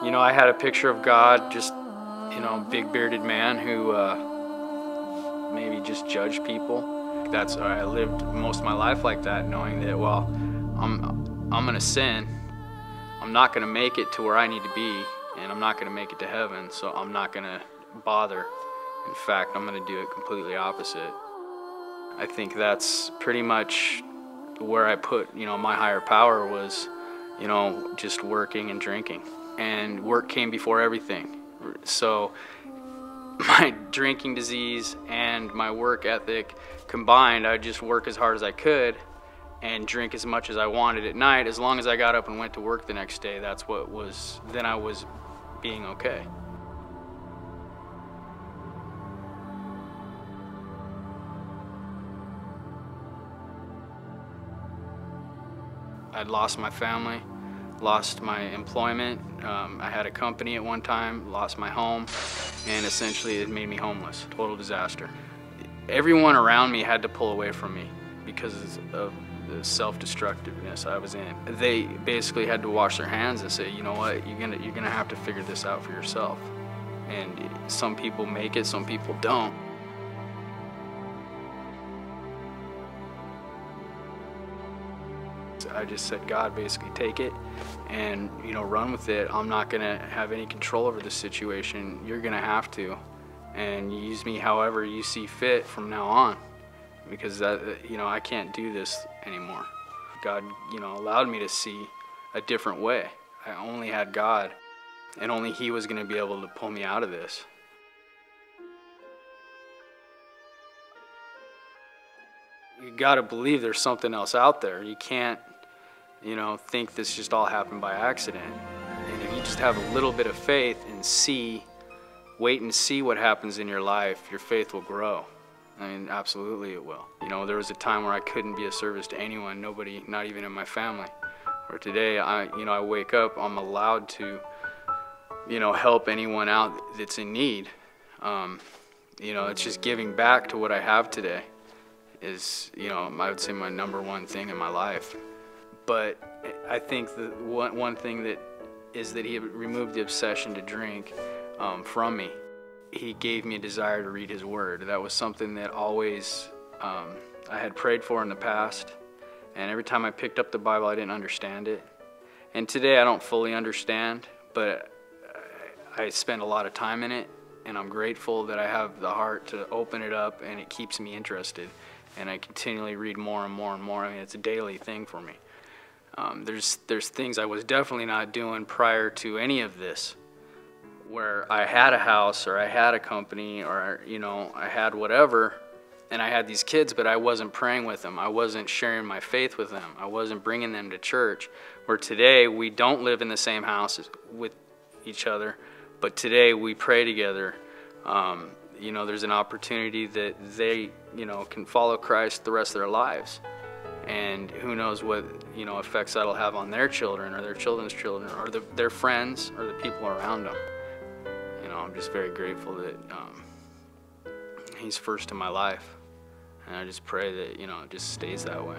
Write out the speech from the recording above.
You know, I had a picture of God, just, you know, big bearded man who maybe just judged people. I lived most of my life like that, knowing that, well, I'm gonna sin. I'm not gonna make it to where I need to be, and I'm not gonna make it to heaven, so I'm not gonna bother. In fact, I'm gonna do it completely opposite. I think that's pretty much where I put, you know, my higher power was, you know, just working and drinking. And work came before everything. So my drinking disease and my work ethic combined, I'd just work as hard as I could and drink as much as I wanted at night. As long as I got up and went to work the next day, then I was being okay. I'd lost my family, lost my employment. I had a company at one time, lost my home, and essentially it made me homeless. Total disaster. Everyone around me had to pull away from me because of the self-destructiveness I was in. They basically had to wash their hands and say, you know what, you're gonna have to figure this out for yourself. And some people make it, some people don't. I just said, God, basically take it and, you know, run with it. I'm not gonna have any control over the situation. You're gonna have to, and use me however you see fit from now on, because you know, I can't do this anymore. God, you know, allowed me to see a different way. I only had God, and only He was gonna be able to pull me out of this. You gotta believe there's something else out there. You can't, you know, think this just all happened by accident. And if you just have a little bit of faith and wait and see what happens in your life, your faith will grow. I mean, absolutely it will. You know, there was a time where I couldn't be of service to anyone, nobody, not even in my family. Where today, I wake up, I'm allowed to, you know, help anyone out that's in need. You know, it's just giving back to what I have today is, you know, I would say my #1 thing in my life. But I think the one thing that He removed the obsession to drink from me. He gave me a desire to read His Word. That was something that always I had prayed for in the past, and every time I picked up the Bible, I didn't understand it. And today I don't fully understand, but I spend a lot of time in it, and I'm grateful that I have the heart to open it up, and it keeps me interested. And I continually read more and more and more. I mean, it's a daily thing for me. There's things I was definitely not doing prior to any of this, where I had a house or I had a company or, you know, I had whatever, and I had these kids, but I wasn't praying with them. I wasn't sharing my faith with them. I wasn't bringing them to church. Where today we don't live in the same house with each other, but today we pray together. You know, there's an opportunity that they, you know, can follow Christ the rest of their lives. And who knows what, you know, effects that'll have on their children or their children's children or their friends or the people around them. You know, I'm just very grateful that He's first in my life. And I just pray that, you know, it just stays that way.